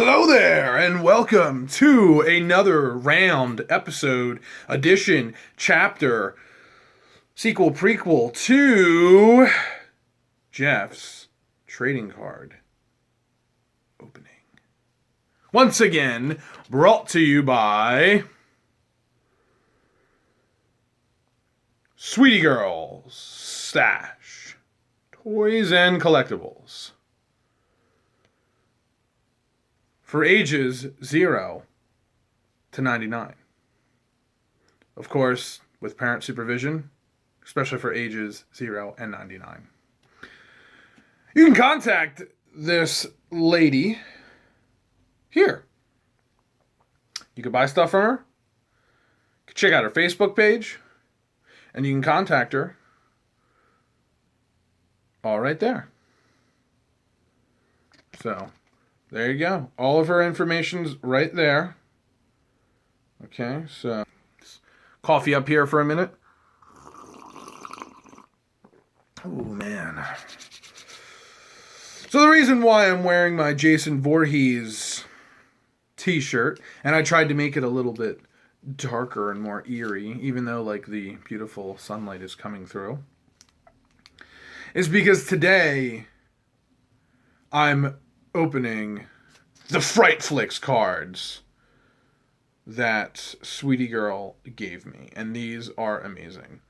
Hello there, and welcome to another round, episode, edition, chapter, sequel, prequel to Jeff's trading card opening. Once again, brought to you by Sweetie Girls Stash, Toys and Collectibles. For ages 0 to 99. Of course, with parent supervision, especially for ages 0 and 99. You can contact this lady here. You can buy stuff from her. You can check out her Facebook page. And you can contact her all right there. So, there you go. All of her information's right there. Okay, so coffee up here for a minute. Oh, man. So the reason why I'm wearing my Jason Voorhees t-shirt, and I tried to make it a little bit darker and more eerie, even though like the beautiful sunlight is coming through, is because today I'm opening the Fright Flicks cards that Sweetie Girl gave me. And these are amazing.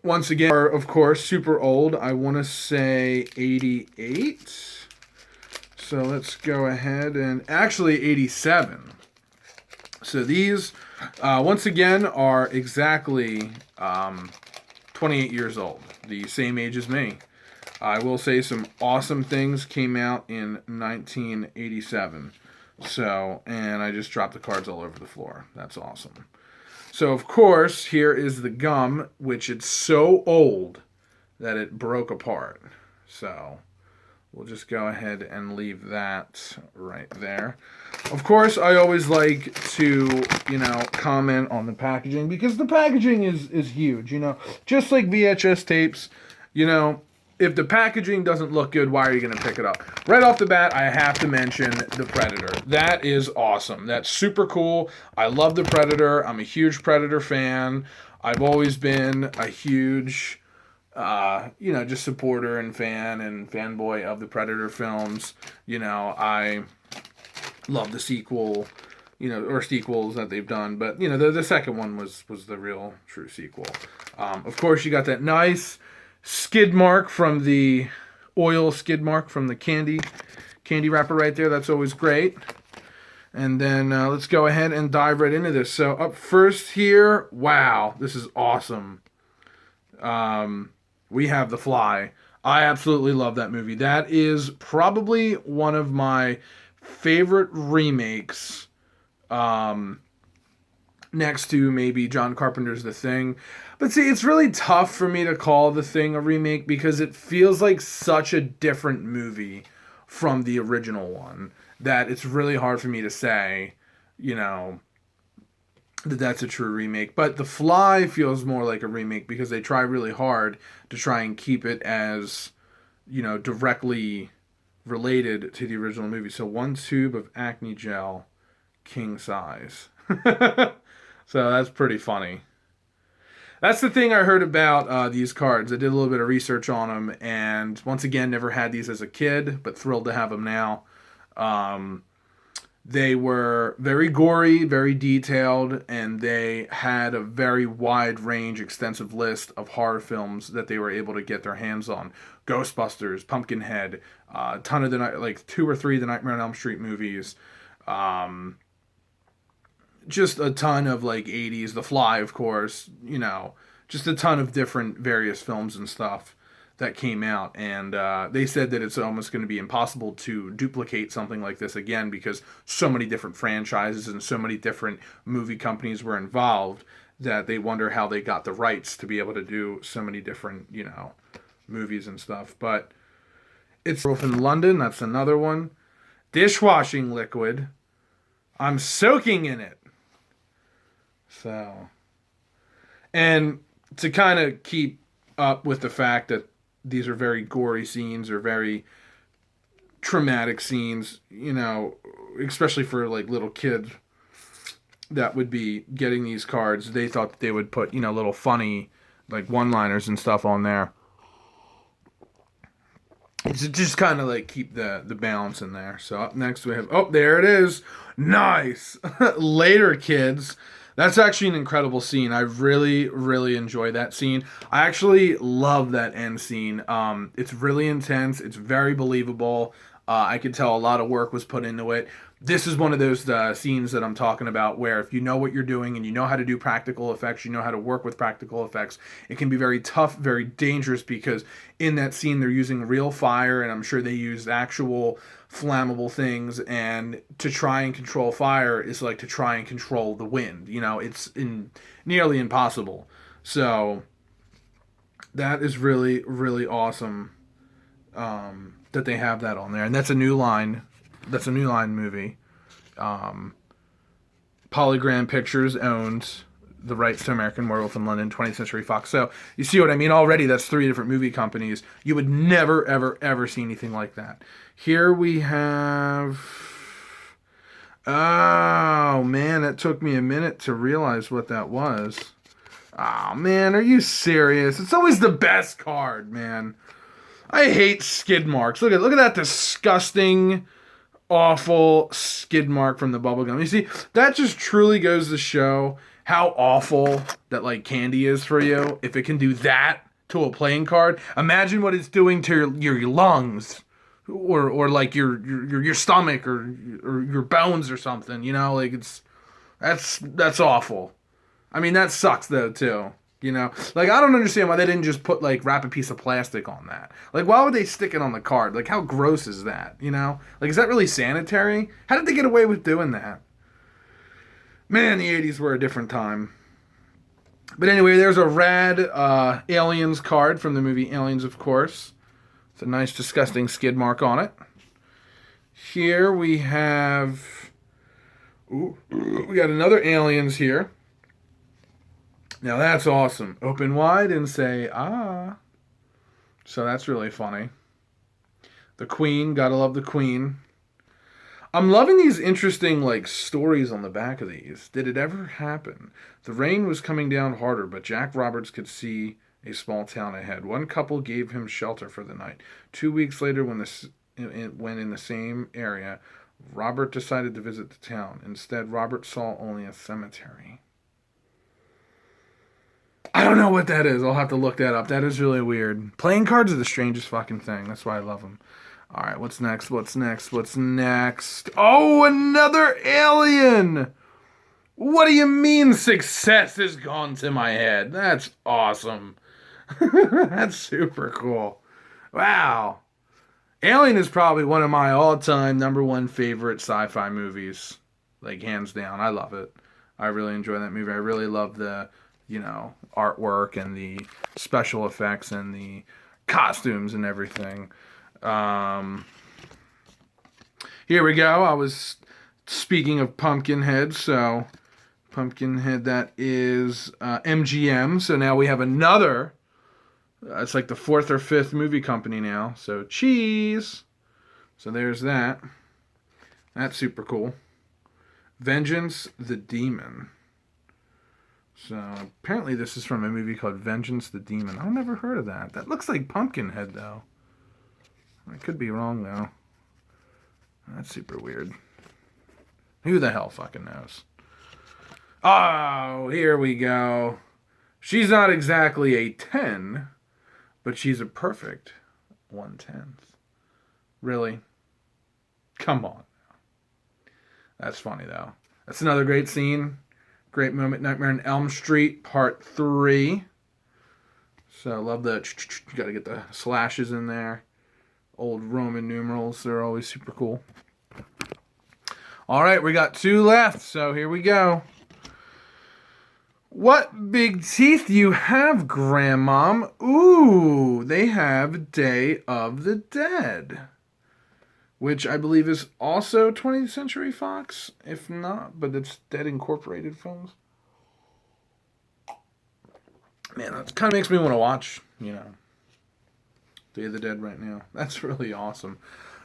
Once again, are of course super old. I want to say 88. So let's go ahead and actually 87. So these, once again, are exactly 28 years old. The same age as me. I will say some awesome things came out in 1987. So, and I just dropped the cards all over the floor. That's awesome. So, of course, here is the gum, which it's so old that it broke apart. So, we'll just go ahead and leave that right there. Of course, I always like to, comment on the packaging because the packaging is huge, Just like VHS tapes, if the packaging doesn't look good, why are you going to pick it up? Right off the bat, I have to mention the Predator. That is awesome. That's super cool. I love the Predator. I'm a huge Predator fan. I've always been a huge, just supporter and fan and fanboy of the Predator films. I love the sequel, or sequels that they've done. But, the second one was the real true sequel. Of course, you got that nice Skidmark from the oil Skidmark from the candy wrapper right there. That's always great. And then let's go ahead and dive right into this. So up first here, wow, this is awesome. We have The Fly. I absolutely love that movie. That is probably one of my favorite remakes. Next to maybe John Carpenter's The Thing. But see, it's really tough for me to call The Thing a remake because it feels like such a different movie from the original one that it's really hard for me to say, that that's a true remake. But The Fly feels more like a remake because they try really hard to try and keep it as, directly related to the original movie. So 1 tube of acne gel, king size. So that's pretty funny. That's the thing I heard about these cards. I did a little bit of research on them, and once again, never had these as a kid, but thrilled to have them now. They were very gory, very detailed, and they had a very wide range, extensive list of horror films that they were able to get their hands on. Ghostbusters, Pumpkinhead, a ton of the 2 or 3 of the Nightmare on Elm Street movies. Just a ton of 80s, The Fly, of course, just a ton of different various films and stuff that came out. And they said that it's almost going to be impossible to duplicate something like this again because so many different franchises and so many different movie companies were involved that they wonder how they got the rights to be able to do so many different, movies and stuff. But it's in London, that's another one. Dishwashing liquid. I'm soaking in it. So, and to kind of keep up with the fact that these are very gory scenes or very traumatic scenes, you know, especially for like little kids that would be getting these cards. They thought that they would put, you know, little funny like one-liners and stuff on there. It's just kind of like keep the balance in there. So up next we have, oh, there it is. Nice. Later, kids. That's actually an incredible scene. I really, really enjoy that scene. I actually love that end scene. It's really intense. It's very believable. I could tell a lot of work was put into it. This is one of those scenes that I'm talking about where if you know what you're doing and you know how to do practical effects, you know how to work with practical effects, it can be very tough, very dangerous, because in that scene they're using real fire, and I'm sure they used actual flammable things, and to try and control fire is like to try and control the wind. You know, it's nearly impossible. So that is really, really awesome that they have that on there. And that's a New Line. That's a New Line movie. Polygram Pictures owns the rights to American Werewolf in London, 20th Century Fox. So you see what I mean? Already that's 3 different movie companies. You would never, ever, ever see anything like that. Here we have... Oh, man, that took me a minute to realize what that was. Oh, man, are you serious? It's always the best card, man. I hate Skidmarks. Look at that disgusting, awful Skidmark from the bubblegum. You see, that just truly goes to show how awful that like candy is for you. If it can do that to a playing card, imagine what it's doing to your lungs, or like your stomach, or your bones or something. You know, like that's awful. I mean, that sucks though too. You know, like I don't understand why they didn't just wrap a piece of plastic on that. Like, why would they stick it on the card? Like, how gross is that? You know, like, is that really sanitary? How did they get away with doing that? Man, the 80s were a different time. But anyway, there's a rad Aliens card from the movie Aliens, of course. It's a nice, disgusting skid mark on it. Here we have... Ooh, we got another Aliens here. Now that's awesome. Open wide and say, ah. So that's really funny. The Queen, gotta love the Queen. I'm loving these interesting, like, stories on the back of these. Did it ever happen? The rain was coming down harder, but Jack Roberts could see a small town ahead. One couple gave him shelter for the night. 2 weeks later, when in the same area, Robert decided to visit the town. Instead, Robert saw only a cemetery. I don't know what that is. I'll have to look that up. That is really weird. Playing cards are the strangest fucking thing. That's why I love them. All right, what's next? What's next? What's next? Oh, another alien! What do you mean success has gone to my head? That's awesome. That's super cool. Wow. Alien is probably one of my all-time #1 favorite sci-fi movies. Like, hands down. I love it. I really enjoy that movie. I really love the... artwork and the special effects and the costumes and everything. Here we go. I was speaking of Pumpkinhead, so Pumpkinhead, that is MGM. So now we have another. It's like the 4th or 5th movie company now. So cheese. So there's that. That's super cool. Vengeance the Demon. So, apparently this is from a movie called Vengeance the Demon. I've never heard of that. That looks like Pumpkinhead, though. I could be wrong, though. That's super weird. Who the hell fucking knows? Oh, here we go. She's not exactly a 10, but she's a perfect 1/10. Really? Come on. That's funny, though. That's another great scene. Great moment, Nightmare on Elm Street, Part 3. So I love the... You got to get the slashes in there. Old Roman numerals. They're always super cool. All right, we got 2 left. So here we go. What big teeth do you have, Grandmom? Ooh, they have Day of the Dead, which I believe is also 20th Century Fox, if not, but it's Dead Incorporated Films. Man, that kind of makes me want to watch, Day of the Dead right now. That's really awesome.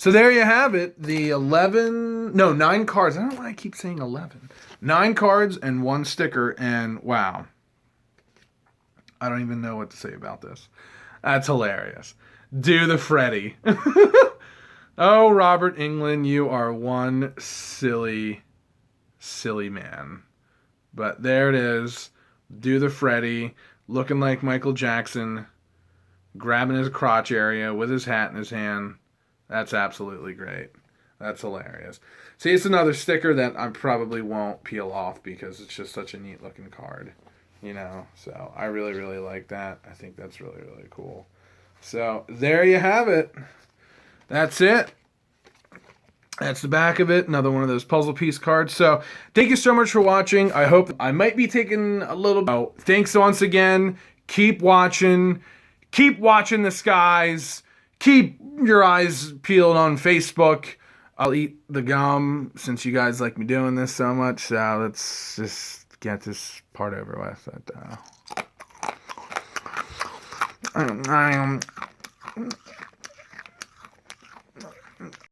So there you have it. The 9 cards. I don't know why I keep saying 11. 9 cards and 1 sticker. And wow. I don't even know what to say about this. That's hilarious. Do the Freddy. Oh, Robert Englund, you are one silly, silly man. But there it is. Do the Freddy. Looking like Michael Jackson. Grabbing his crotch area with his hat in his hand. That's absolutely great. That's hilarious. See, it's another sticker that I probably won't peel off because it's just such a neat looking card. You know, so I really, really like that. I think that's really, really cool. So there you have it. That's it. That's the back of it. Another one of those puzzle piece cards. So thank you so much for watching. I hope I might be taking a little... Oh, thanks once again. Keep watching. Keep watching the skies. Keep your eyes peeled on Facebook. I'll eat the gum since you guys like me doing this so much. So let's just get this part over with.